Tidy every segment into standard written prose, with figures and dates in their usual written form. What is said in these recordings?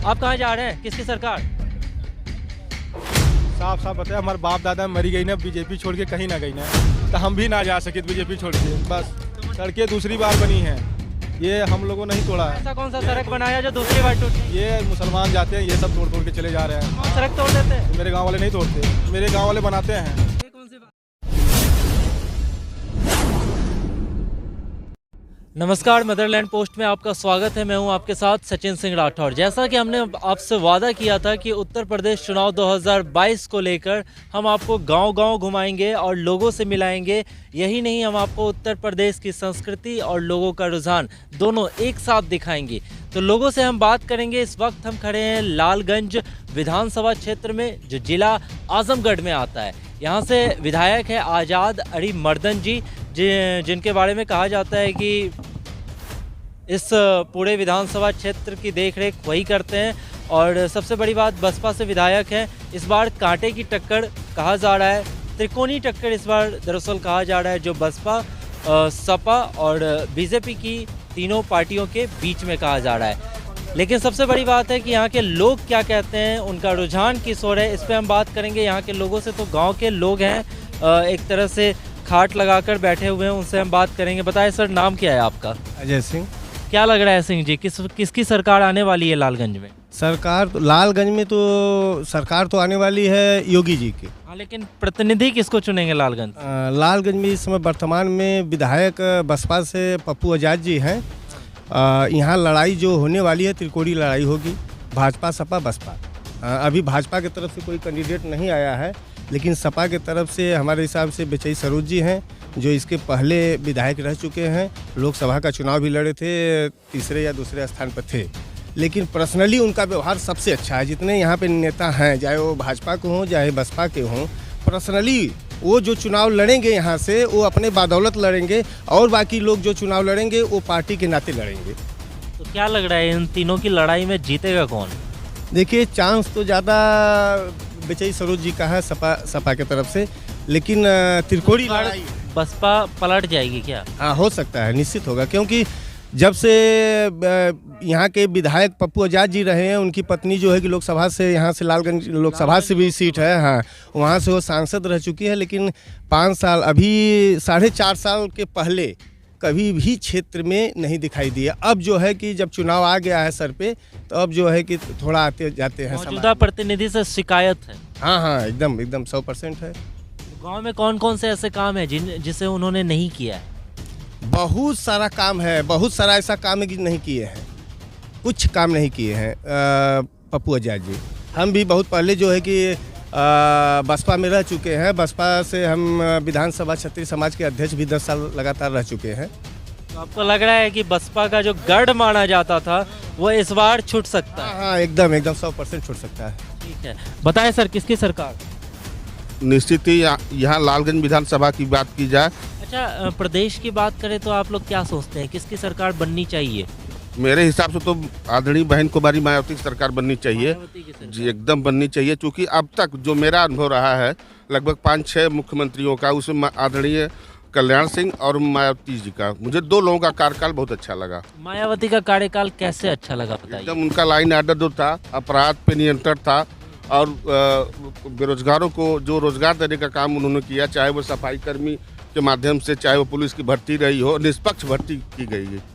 आप कहाँ जा रहे हैं? किसकी सरकार? साफ साफ बताया, हमारे बाप दादा मरी गई ना, बीजेपी छोड़ के कहीं ना गई ना, तो हम भी ना जा सके बीजेपी छोड़ के। बस सड़कें दूसरी बार बनी हैं, ये हम लोगों ने नहीं तोड़ा है। ऐसा कौन सा सड़क बनाया जो दूसरी बार टूटी? ये मुसलमान जाते हैं, ये सब तोड़ तोड़ के चले जा रहे हैं। सड़क तोड़ देते हैं। मेरे गांव वाले नहीं तोड़ते, मेरे गांव वाले बनाते हैं। नमस्कार, मदरलैंड पोस्ट में आपका स्वागत है। मैं हूं आपके साथ सचिन सिंह राठौर। जैसा कि हमने आपसे वादा किया था कि उत्तर प्रदेश चुनाव 2022 को लेकर हम आपको गांव-गांव घुमाएंगे और लोगों से मिलाएंगे। यही नहीं, हम आपको उत्तर प्रदेश की संस्कृति और लोगों का रुझान दोनों एक साथ दिखाएंगे। तो लोगों से हम बात करेंगे। इस वक्त हम खड़े हैं लालगंज विधानसभा क्षेत्र में, जो जिला आजमगढ़ में आता है। यहाँ से विधायक है आज़ाद अरीमर्दन जी, जिनके बारे में कहा जाता है कि इस पूरे विधानसभा क्षेत्र की देखरेख वही करते हैं। और सबसे बड़ी बात, बसपा से विधायक हैं। इस बार कांटे की टक्कर कहा जा रहा है, त्रिकोणीय टक्कर इस बार दरअसल कहा जा रहा है, जो बसपा, सपा और बीजेपी की तीनों पार्टियों के बीच में कहा जा रहा है। लेकिन सबसे बड़ी बात है कि यहाँ के लोग क्या कहते हैं, उनका रुझान किस ओर है, इस पर हम बात करेंगे। यहाँ के लोगों से, तो गांव के लोग हैं, एक तरह से खाट लगाकर बैठे हुए हैं, उनसे हम बात करेंगे। बताएं सर, नाम क्या है आपका? अजय सिंह। क्या लग रहा है सिंह जी, किसकी सरकार आने वाली है लालगंज में? सरकार लालगंज में तो सरकार तो आने वाली है योगी जी की। हाँ, लेकिन प्रतिनिधि किसको चुनेंगे लालगंज? लालगंज में इस समय वर्तमान में विधायक बसपा से पप्पू आज़ाद जी हैं। यहाँ लड़ाई जो होने वाली है, त्रिकोणीय लड़ाई होगी, भाजपा सपा बसपा। अभी भाजपा की तरफ से कोई कैंडिडेट नहीं आया है, लेकिन सपा के तरफ से हमारे हिसाब से बेचई सरोज जी हैं, जो इसके पहले विधायक रह चुके हैं। लोकसभा का चुनाव भी लड़े थे, तीसरे या दूसरे स्थान पर थे, लेकिन पर्सनली उनका व्यवहार सबसे अच्छा है। जितने यहाँ पे नेता हैं, चाहे वो भाजपा के हों चाहे बसपा के हों, पर्सनली वो जो चुनाव लड़ेंगे यहाँ से, वो अपने बदौलत लड़ेंगे, और बाकी लोग जो चुनाव लड़ेंगे वो पार्टी के नाते लड़ेंगे। तो क्या लग रहा है, इन तीनों की लड़ाई में जीतेगा कौन? देखिए, चांस तो ज़्यादा बेचई सरोज जी का है सपा के तरफ से, लेकिन त्रिकोणीय लड़ाई बसपा पलट जाएगी क्या? हाँ, हो सकता है, निश्चित होगा, क्योंकि जब से यहाँ के विधायक पप्पू आज़ाद जी रहे हैं, उनकी पत्नी जो है कि लोकसभा से, यहाँ से लालगंज लोकसभा से भी सीट है, हाँ, वहाँ से वो सांसद रह चुकी है। लेकिन 5 साल, अभी 4.5 साल के पहले कभी भी क्षेत्र में नहीं दिखाई दिया। अब जो है कि जब चुनाव आ गया है सर पे, तो अब जो है कि थोड़ा आते जाते हैं। मौजूदा प्रतिनिधि से शिकायत है? हाँ हाँ, एकदम 100% है। गांव में कौन कौन से ऐसे काम है जिसे उन्होंने नहीं किया है? बहुत सारा काम है, बहुत सारा ऐसा काम है कि नहीं किए हैं, कुछ काम नहीं किए हैं पप्पू आज़ाद जी। हम भी बहुत पहले जो है कि बसपा में रह चुके हैं। बसपा से हम विधानसभा क्षत्रिय समाज के अध्यक्ष भी 10 साल लगातार रह चुके हैं। तो आपको लग रहा है कि बसपा का जो गढ़ माना जाता था वो इस बार छूट सकता है? हाँ, एकदम 100% छूट सकता है। ठीक है, बताएं सर, किसकी सरकार? निश्चित ही यहाँ लालगंज विधानसभा की बात की जाए। अच्छा, प्रदेश की बात करें तो आप लोग क्या सोचते हैं, किसकी सरकार बननी चाहिए? मेरे हिसाब से तो आदरणीय बहन कुमारी मायावती की सरकार बननी चाहिए जी, एकदम बननी चाहिए। क्योंकि अब तक जो मेरा अनुभव रहा है, लगभग 5-6 मुख्यमंत्रियों का, उसमें आदरणीय कल्याण सिंह और मायावती जी का, मुझे 2 लोगों का कार्यकाल बहुत अच्छा लगा। मायावती का कार्यकाल कैसे अच्छा लगा, बताइए? एकदम उनका लाइन आर्डर जो था, अपराध पे नियंत्रण था, और बेरोजगारों को जो रोजगार देने का काम उन्होंने किया, चाहे वो सफाई कर्मी के माध्यम से, चाहे वो पुलिस की भर्ती रही हो, निष्पक्ष भर्ती की गई है।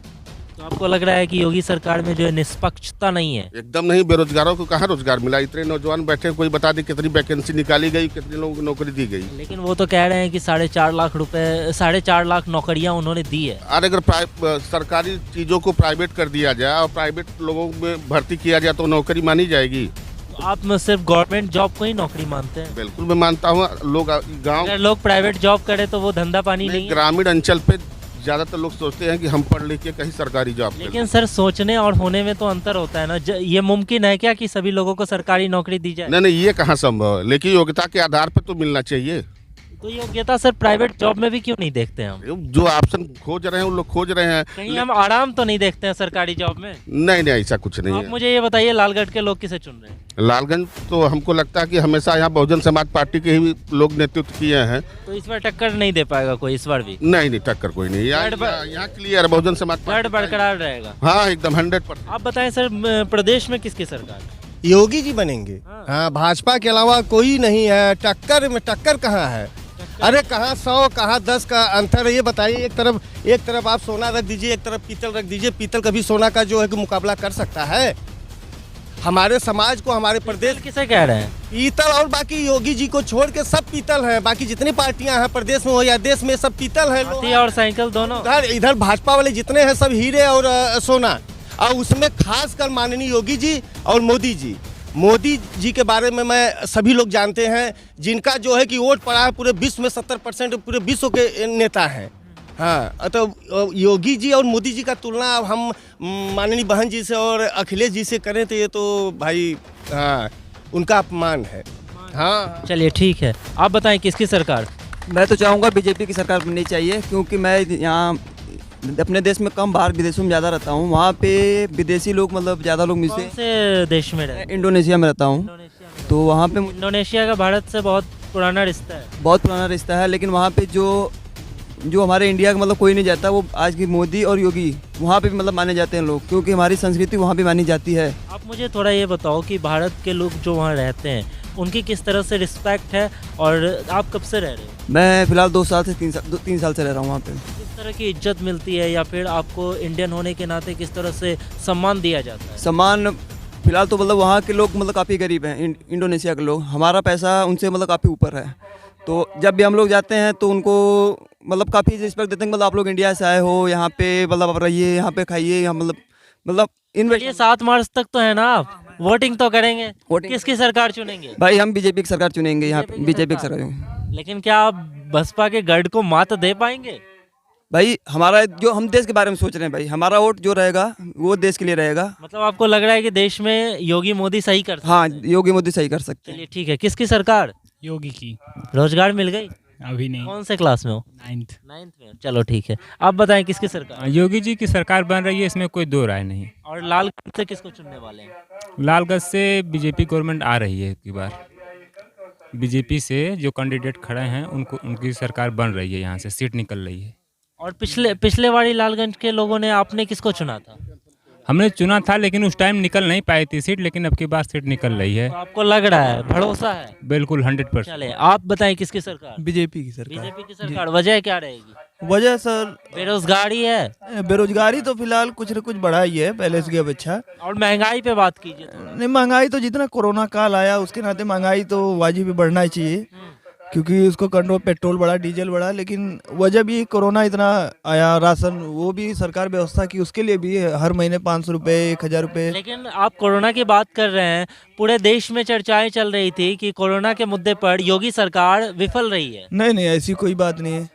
तो आपको लग रहा है कि योगी सरकार में जो है निष्पक्षता नहीं है? एकदम नहीं। बेरोजगारों को कहाँ रोजगार मिला? इतने नौजवान बैठे, कोई बता दे कितनी वैकेंसी निकाली गई, कितने लोगों को नौकरी दी गई? लेकिन वो तो कह रहे हैं कि 4.5 लाख रुपए, 4.5 लाख नौकरियां उन्होंने दी है। और अगर सरकारी चीज़ों को प्राइवेट कर दिया जाए और प्राइवेट लोगों में भर्ती किया जाए तो नौकरी मानी जाएगी? तो आप सिर्फ गवर्नमेंट जॉब को ही नौकरी मानते हैं? बिल्कुल मैं मानता हूँ। लोग गाँव, अगर लोग प्राइवेट जॉब करें तो वो धंधा पानी नहीं है? ग्रामीण अंचल पे ज़्यादातर लोग सोचते हैं कि हम पढ़ लिख के कहीं सरकारी जॉब करें। लेकिन सर, सोचने और होने में तो अंतर होता है ना। ये मुमकिन है क्या कि सभी लोगों को सरकारी नौकरी दी जाए? नहीं, ये कहाँ संभव है? लेकिन योग्यता के आधार पर तो मिलना चाहिए। तो योग्यता सर प्राइवेट जॉब में भी क्यों नहीं देखते हम? जो ऑप्शन खोज रहे हैं उन लोग खोज रहे हैं। कहीं हम आराम तो नहीं देखते हैं सरकारी जॉब में? नहीं नहीं, ऐसा कुछ नहीं आप है। मुझे ये बताइए, लालगढ़ के लोग किसे चुन रहे हैं? लालगंज तो हमको लगता है कि हमेशा यहाँ बहुजन समाज पार्टी के ही लोग नेतृत्व किए हैं। तो इस बार टक्कर नहीं दे पाएगा कोई इस बार भी? नहीं नहीं, टक्कर कोई नहीं, यहाँ क्लियर है बहुजन समाज गढ़ पार्टी। बरकरार रहेगा? हाँ एकदम 100%। आप बताएं सर, प्रदेश में किसकी सरकार है? योगी जी बनेंगे। हाँ। हाँ, भाजपा के अलावा कोई नहीं है। टक्कर में टक्कर कहाँ है? अरे कहाँ 100 कहाँ 10 का अंतर है, ये बताइए। एक तरफ आप सोना रख दीजिए, एक तरफ पीतल रख दीजिए। पीतल कभी सोना का जो है कि मुकाबला कर सकता है? हमारे समाज को, हमारे प्रदेश, किसे कह रहे हैं? पीतल और बाकी योगी जी को छोड़ के सब पीतल है। बाकी जितनी पार्टियां हैं प्रदेश में हो या देश में, सब पीतल है। हाथी और साइकिल दोनों? इधर भाजपा वाले जितने हैं सब हीरे और सोना। और उसमें खासकर माननीय योगी जी और मोदी जी के बारे में मैं सभी लोग जानते हैं, जिनका जो है कि वोट पड़ा है पूरे विश्व में। 70% पूरे विश्व के नेता हैं। हाँ, तो योगी जी और मोदी जी का तुलना अब हम माननीय बहन जी से और अखिलेश जी से करें तो ये तो भाई, हाँ, उनका अपमान है। हाँ, चलिए ठीक है, आप बताएं किसकी सरकार? मैं तो चाहूँगा बीजेपी की सरकार बननी चाहिए, क्योंकि मैं यहाँ अपने देश में कम, बाहर विदेशों में ज़्यादा रहता हूँ। वहाँ पे विदेशी लोग, मतलब ज़्यादा लोग कौन मुझसे। से देश में रहते हैं? इंडोनेशिया में रहता हूँ। इंडोनेशिया में? तो वहाँ पे इंडोनेशिया का भारत से बहुत पुराना रिश्ता है। बहुत पुराना रिश्ता है, लेकिन वहाँ पे जो हमारे इंडिया का मतलब कोई नहीं जाता, वो आज की मोदी और योगी वहाँ पे भी मतलब माने जाते हैं लोग, क्योंकि हमारी संस्कृति वहाँ भी मानी जाती है। आप मुझे थोड़ा ये बताओ कि भारत के लोग जो वहाँ रहते हैं उनकी किस तरह से रिस्पेक्ट है, और आप कब से रह रहे हो? मैं फिलहाल 2 साल से 3 साल से रह रहा हूँ वहाँ पे। किस तरह की इज्जत मिलती है, या फिर आपको इंडियन होने के नाते किस तरह से सम्मान दिया जाता है? सम्मान फिलहाल तो मतलब वहाँ के लोग मतलब काफ़ी गरीब हैं, इंडोनेशिया के लोग। हमारा पैसा उनसे मतलब काफ़ी ऊपर है। तो जब भी हम लोग जाते हैं तो उनको मतलब काफ़ी रिस्पेक्ट देते हैं। मतलब आप लोग इंडिया से आए हो, यहाँ पे मतलब आप रहिए, यहाँ पे खाइए, यहाँ मतलब ये 7 मार्च तक तो है ना, आप वोटिंग तो करेंगे? वोटिंग- किसकी सरकार चुनेंगे? भाई हम बीजेपी की सरकार चुनेंगे, यहाँ पे बीजेपी की सरकार। लेकिन क्या आप बसपा के गढ़ को मात दे पाएंगे? भाई हमारा जो, हम देश के बारे में सोच रहे हैं भाई, हमारा वोट जो रहेगा वो देश के लिए रहेगा। मतलब आपको लग रहा है कि देश में योगी मोदी सही कर सकते हाँ, हैं? योगी मोदी सही कर सकते हैं। चलिए ठीक है, किसकी सरकार? योगी की। रोजगार मिल गई? अभी नहीं। कौन से क्लास में हो? 9th। 9th में? चलो ठीक है, आप बताएं किसकी सरकार? योगी जी की सरकार बन रही है, इसमें कोई दो राय नहीं। और लालगढ़ से किसको चुनने वाले हैं? लालगंज से बीजेपी गवर्नमेंट आ रही है की बार। बीजेपी से जो कैंडिडेट खड़े हैं उनकी सरकार बन रही है, यहाँ से सीट निकल रही है। और पिछले वाली लालगंज के लोगों ने, आपने किसको चुना था? हमने चुना था, लेकिन उस टाइम निकल नहीं पाई थी सीट, लेकिन अब की बार सीट निकल रही है। तो आपको लग रहा है, भरोसा है? बिल्कुल 100%। चले, आप बताएं किसकी सरकार? बीजेपी की सरकार। बीजेपी की सरकार। वजह क्या रहेगी? वजह सर, बेरोजगारी है, बेरोजगारी तो फिलहाल कुछ न कुछ बढ़ा ही है पहले से अपेक्षा। और महंगाई पे बात कीजिए थोड़ा। नहीं, महंगाई तो जितना कोरोना काल आया उसके नाते महंगाई तो वाजिब बढ़ना ही चाहिए, क्योंकि उसको कंट्रोल, पेट्रोल बढ़ा, डीजल बढ़ा। लेकिन वजह भी कोरोना इतना आया, राशन वो भी सरकार व्यवस्था की, उसके लिए भी हर महीने 500 रुपये, 1000 रुपये। लेकिन आप कोरोना की बात कर रहे हैं, पूरे देश में चर्चाएं चल रही थी कि कोरोना के मुद्दे पर योगी सरकार विफल रही है। नहीं नहीं, ऐसी कोई बात नहीं है।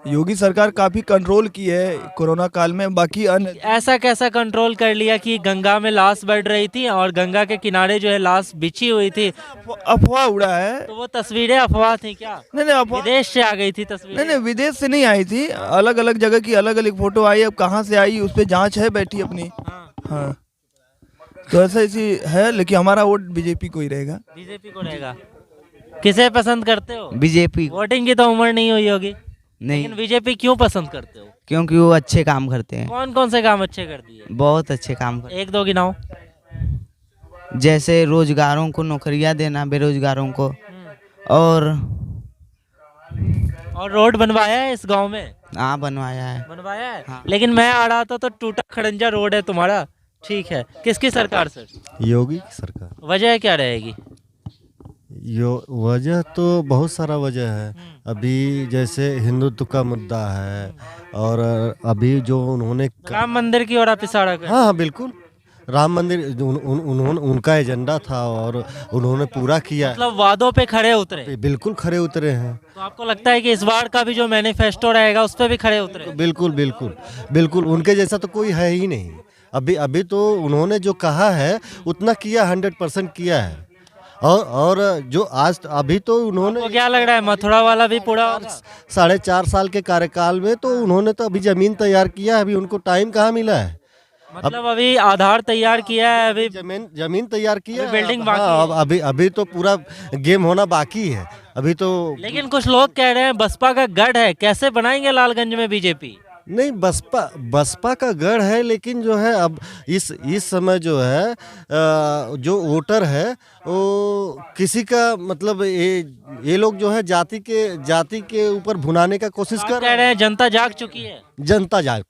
योगी सरकार काफ़ी कंट्रोल की है कोरोना काल में। बाकी अन्य ऐसा कैसा कंट्रोल कर लिया कि गंगा में लाश बढ़ रही थी और गंगा के किनारे जो है लाश बिछी हुई थी? अफवाह उड़ा है। तो वो तस्वीरें अफवाह थी क्या? नहीं नहीं, अफवाह विदेश से आ गई थी नहीं तस्वीरें? नहीं, विदेश से नहीं आई थी, अलग अलग जगह की अलग अलग फोटो आई। अब कहाँ से आई उस पर जांच है बैठी अपनी। हाँ, हाँ, तो ऐसी है, लेकिन हमारा वोट बीजेपी को ही रहेगा। बीजेपी को रहेगा। किसे पसंद करते हो? बीजेपी। वोटिंग की तो उम्र नहीं हुई होगी, नहीं, लेकिन बीजेपी क्यों पसंद करते हो? क्योंकि वो अच्छे काम करते हैं, कौन कौन से काम अच्छे कर दिए? बहुत अच्छे काम करते एक दो गिनाओ। हैं। जैसे रोजगारों को नौकरियां देना बेरोजगारों को, और रोड बनवाया है इस गांव में? हाँ बनवाया है। बनवाया है? हाँ। लेकिन मैं आ रहा था तो टूटा खड़ंजा रोड है तुम्हारा। ठीक है, किसकी सरकार सर? योगी की सरकार। वजह क्या रहेगी? वजह तो बहुत सारा वजह है। अभी जैसे हिंदुत्व का मुद्दा है, और अभी जो उन्होंने राम मंदिर की ओर आप इशारा कर? हाँ हाँ बिल्कुल, राम मंदिर उन्होंने, उनका एजेंडा था और उन्होंने पूरा किया। मतलब वादों पे खड़े उतरे? बिल्कुल खरे उतरे हैं। तो आपको लगता है कि इस बार का भी जो मैनिफेस्टो रहेगा उस पर भी खड़े उतरे? बिल्कुल बिल्कुल बिल्कुल, उनके जैसा तो कोई है ही नहीं। अभी तो उन्होंने जो कहा है उतना किया, 100% किया है। और जो आज अभी तो उन्होंने तो क्या लग रहा है मथुरा वाला भी पूरा होगा? 4.5 साल के कार्यकाल में तो उन्होंने तो अभी जमीन तैयार किया है, अभी उनको टाइम कहाँ मिला है। मतलब अभी आधार तैयार किया है, अभी जमीन तैयार किया अभी है, बिल्डिंग अब- बाकी हाँ, है। अभी तो पूरा गेम होना बाकी है अभी तो। लेकिन कुछ लोग कह रहे हैं बसपा का गढ़ है, कैसे बनाएंगे लालगंज में बीजेपी? नहीं, बसपा का गढ़ है, लेकिन जो है अब इस समय जो है जो वोटर है वो किसी का मतलब ये लोग जो है जाति के ऊपर भुनाने का कोशिश आप कर कह रहे हैं जनता जाग चुकी है। जनता जाग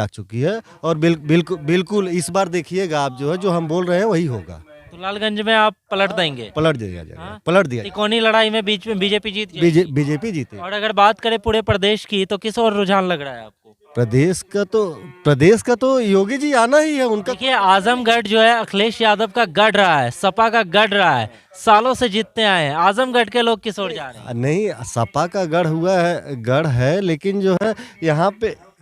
चुकी है और बिल्कुल इस बार देखिएगा आप, जो है जो हम बोल रहे हैं वही होगा। तो लालगंज में आप पलट देंगे? पलट दिया जाएगा, हाँ? पलट दिया त्रिकोणी लड़ाई में बीच में बीजेपी जीत जाएगी। बीजेपी जीते। और अगर बात करें पूरे प्रदेश की तो किस और रुझान लग रहा है आपको? प्रदेश का तो योगी जी आना ही है उनका। देखिए आजमगढ़ जो है अखिलेश यादव का गढ़ रहा है, सपा का गढ़ रहा है, सालों से जीतते आए हैं। आजमगढ़ के लोग किस ओर जा रहे हैं? नहीं, सपा का गढ़ है, लेकिन जो है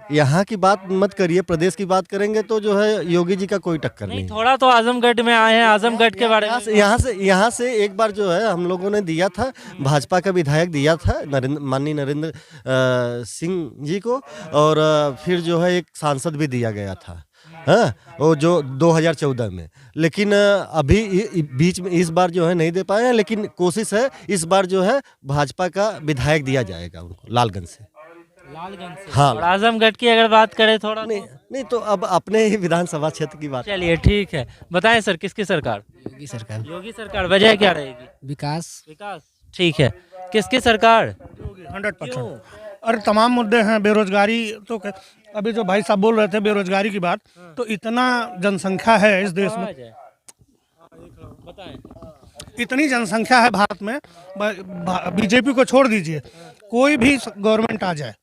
यहाँ की बात मत करिए, प्रदेश की बात करेंगे तो जो है योगी जी का कोई टक्कर नहीं। थोड़ा तो आजमगढ़ में आए हैं, आजमगढ़ के बारे में। यहाँ से एक बार जो है हम लोगों ने दिया था, भाजपा का विधायक दिया था माननीय नरेंद्र सिंह जी को, और फिर जो है एक सांसद भी दिया गया था, हाँ, वो जो 2014 में। लेकिन अभी बीच में इस बार जो है नहीं दे पाए हैं, लेकिन कोशिश है इस बार जो है भाजपा का विधायक दिया जाएगा उनको लालगंज से। हाँ, और आजमगढ़ की अगर बात करें थोड़ा नहीं तो अब अपने ही विधानसभा क्षेत्र की बात। चलिए ठीक है, बताएं सर किसकी सरकार? योगी सरकार। वजह क्या रहेगी? विकास। ठीक है, किसकी सरकार? 100%। और तमाम मुद्दे हैं, बेरोजगारी तो अभी जो भाई साहब बोल रहे थे बेरोजगारी की बात, तो इतना जनसंख्या है इस देश में, इतनी जनसंख्या है भारत में, बीजेपी को छोड़ दीजिए, कोई भी गवर्नमेंट आ जाए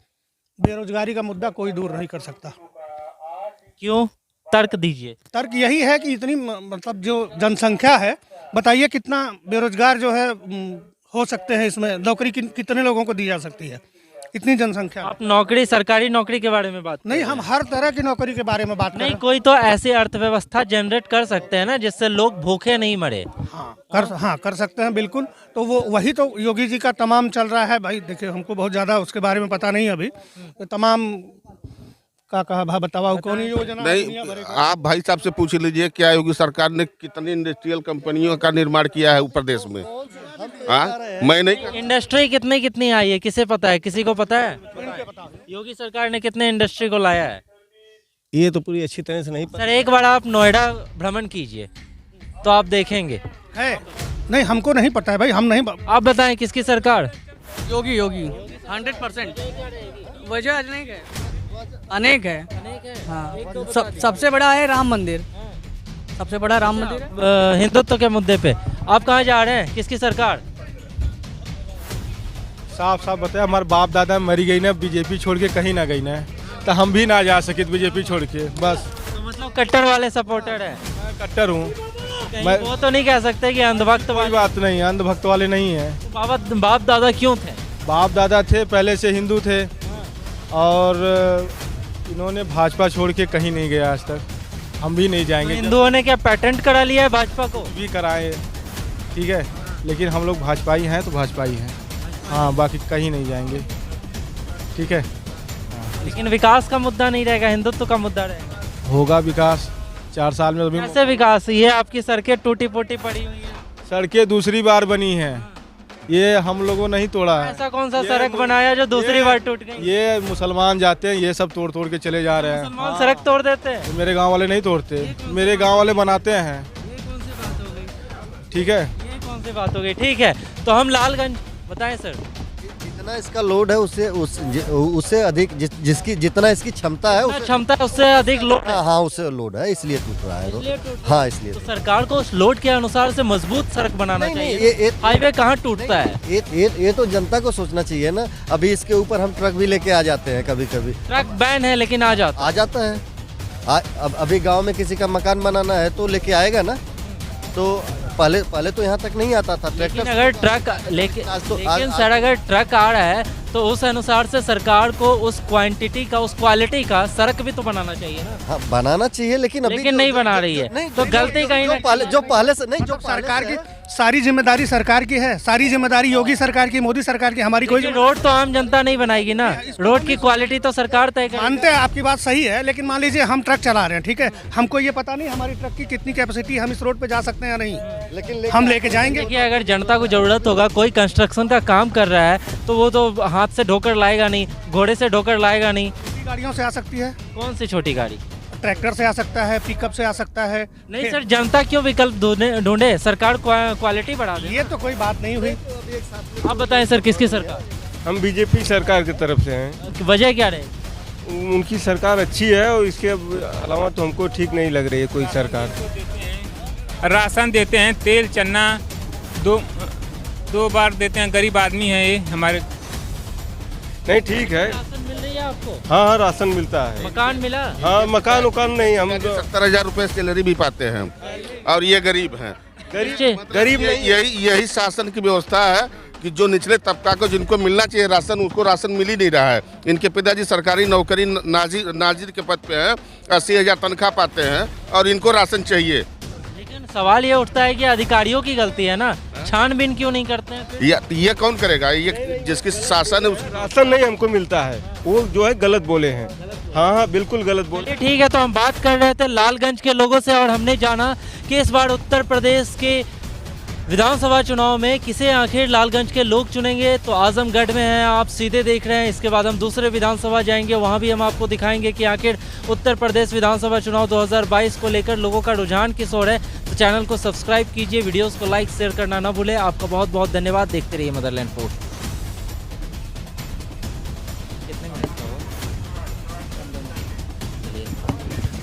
बेरोजगारी का मुद्दा कोई दूर नहीं कर सकता। क्यों? तर्क दीजिए। तर्क यही है कि इतनी मतलब जो जनसंख्या है, बताइए कितना बेरोजगार जो है हो सकते हैं, इसमें नौकरी कितने लोगों को दी जा सकती है, इतनी जनसंख्या। आप नौकरी, सरकारी नौकरी के बारे में बात नहीं, हम हर तरह की नौकरी के बारे में बात कर रहे हैं। कोई तो ऐसी अर्थव्यवस्था जनरेट कर सकते हैं ना जिससे लोग भूखे नहीं मरे। कर सकते हैं बिल्कुल। तो वो वही तो योगी जी का तमाम चल रहा है भाई। देखिए हमको बहुत ज़्यादा उसके बारे में पता नहीं अभी, तो तमाम का कहा भा बतावा कौन योजना नहीं, आप भाई साहब से पूछ लीजिए क्या योगी सरकार ने कितनी इंडस्ट्रियल कंपनियों का निर्माण किया है उत्तर प्रदेश में। हाँ, मैं नहीं। इंडस्ट्री कितनी आई है, किसे पता है? किसी को पता है? योगी सरकार ने कितने इंडस्ट्री को लाया है? ये तो पूरी अच्छी तरह से नहीं पता। सर एक बार आप नोएडा भ्रमण कीजिए तो आप देखेंगे। है नहीं, हमको नहीं पता है भाई, हम नहीं। आप बताएं किसकी सरकार? योगी 100%। वजह अनेक है। हाँ, सबसे बड़ा है राम मंदिर, सबसे बड़ा राम मंदिर। हिंदुत्व के मुद्दे पे आप कहाँ जा रहे हैं? किसकी सरकार? साफ बताया, हमारे बाप दादा मरी गई ना, बीजेपी छोड़ के कहीं ना गई ना, तो हम भी ना जा सके बीजेपी छोड़ के, बस। तो मतलब कट्टर वाले सपोर्टर है? मैं कट्टर हूँ, मैं वो तो नहीं कह सकते कि अंधभक्त कोई बात नहीं, अंधभक्त वाले नहीं है। बाप दादा क्यों थे? बाप दादा थे पहले से हिंदू थे, और इन्होंने भाजपा छोड़ के कहीं नहीं गया आज तक, हम भी नहीं जाएंगे। तो हिंदुओं ने क्या पेटेंट करा लिया है भाजपा को? भी कराए, ठीक है, लेकिन हम लोग भाजपाई हैं तो भाजपाई हैं, हाँ, बाकी कहीं नहीं जाएंगे, ठीक है। लेकिन विकास का मुद्दा नहीं रहेगा, हिंदुत्व का मुद्दा रहेगा। होगा विकास 4 साल में। अभी कैसे विकास? ये आपकी सड़कें टूटी फूटी पड़ी हुई है। सड़कें दूसरी बार बनी हैं, ये हम लोगों ने नहीं तोड़ा है। ऐसा कौन सा सड़क बनाया जो दूसरी बार टूट गई? ये मुसलमान जाते हैं, ये सब तोड़ के चले जा रहे हैं। मुसलमान सड़क तोड़ देते हैं? मेरे गांव वाले नहीं तोड़ते, मेरे गांव वाले बनाते हैं। ठीक है, ये कौन सी बात हो गई? ठीक है, तो हम लालगंज, बताएं सर। जितना इसका लोड है उससे अधिक जितना इसकी क्षमता है, उससे अधिक लोड है। हाँ, उससे लोड है, इसलिए टूट रहा है। हाँ, इसलिए तो सरकार को उस लोड के अनुसार से मजबूत सड़क बनाना चाहिए। हाईवे कहाँ टूटता है? ये तो जनता को सोचना चाहिए ना। अभी इसके ऊपर हम ट्रक भी लेके आ जाते हैं, कभी कभी ट्रक बैन है लेकिन आ जाता है। अब अभी गांव में किसी का मकान बनाना है तो लेके आएगा ना, तो पहले तो यहाँ तक नहीं आता था ट्रैक्टर। लेकिन अगर ट्रक लेकिन सर अगर ट्रक आ रहा है तो उस अनुसार से सरकार को उस क्वांटिटी का, उस क्वालिटी का सड़क भी तो बनाना चाहिए ना। हाँ, बनाना चाहिए, लेकिन अभी नहीं बना रही है, तो गलती कहीं ना जो पहले से नहीं, जो सरकार की सारी जिम्मेदारी सरकार की है, सारी जिम्मेदारी योगी सरकार की, मोदी सरकार की, हमारी कोई रोड तो आम जनता नहीं बनाएगी ना, रोड की क्वालिटी तो सरकार तय करेगी। मानते हैं, आपकी बात सही है, लेकिन मान लीजिए हम ट्रक चला रहे हैं, ठीक है, हमको ये पता नहीं हमारी ट्रक की कितनी कैपेसिटी, हम इस रोड पे जा सकते हैं या नहीं, लेकिन हम लेके जाएंगे। देखिए, अगर जनता को जरूरत होगा, कोई कंस्ट्रक्शन का काम कर रहा है तो वो तो हाथ से ढोकर लाएगा नहीं, घोड़े से ढोकर लाएगा नहीं। छोटी गाड़ियों से आ सकती है। कौन सी छोटी गाड़ी? ट्रैक्टर से आ सकता है, पिकअप से आ सकता है। नहीं सर, जनता क्यों विकल्प ढूंढे, सरकार क्वालिटी बढ़ा दे। ये तो कोई बात नहीं हुई। आप बताएं सर, किसकी सरकार? हम बीजेपी सरकार की तरफ से हैं। वजह क्या रहे? उनकी सरकार अच्छी है और इसके अलावा तो हमको ठीक नहीं लग रही है कोई सरकार। राशन देते हैं, तेल चन्ना दो बार देते हैं। गरीब आदमी है ये हमारे। नहीं ठीक है। राशन मिल रही है आपको? हाँ, राशन मिलता है। मकान मिला? हाँ, मकान उकान नहीं, हम 70,000 रुपये सैलरी भी पाते हैं और ये गरीब हैं। गरीब नहीं। यही शासन की व्यवस्था है कि जो निचले तबका को जिनको मिलना चाहिए राशन, उसको राशन मिल ही नहीं रहा है। इनके पिताजी सरकारी नौकरी नाजिर के पद पे हैं, 80,000 तनख्वाह पाते हैं और इनको राशन चाहिए। लेकिन सवाल ये उठता है कि अधिकारियों की गलती है ना, छानबीन क्यों नहीं करते हैं? ये कौन करेगा? ये जिसकी शासन है उसको राशन नहीं हमको मिलता है, वो जो है गलत बोले हैं। हाँ, बिल्कुल गलत बोले। ठीक है, तो हम बात कर रहे थे लालगंज के लोगों से और हमने जाना कि इस बार उत्तर प्रदेश के विधानसभा चुनाव में किसे आखिर लालगंज के लोग चुनेंगे। तो आजमगढ़ में हैं, आप सीधे देख रहे हैं। इसके बाद हम दूसरे विधानसभा जाएंगे, वहां भी हम आपको दिखाएंगे कि आखिर उत्तर प्रदेश विधानसभा चुनाव 2022 को लेकर लोगों का रुझान किस ओर है। तो चैनल को सब्सक्राइब कीजिए, वीडियोस को लाइक शेयर करना ना भूलें। आपका बहुत बहुत धन्यवाद। देखते रहिए मदरलैंड पोस्ट।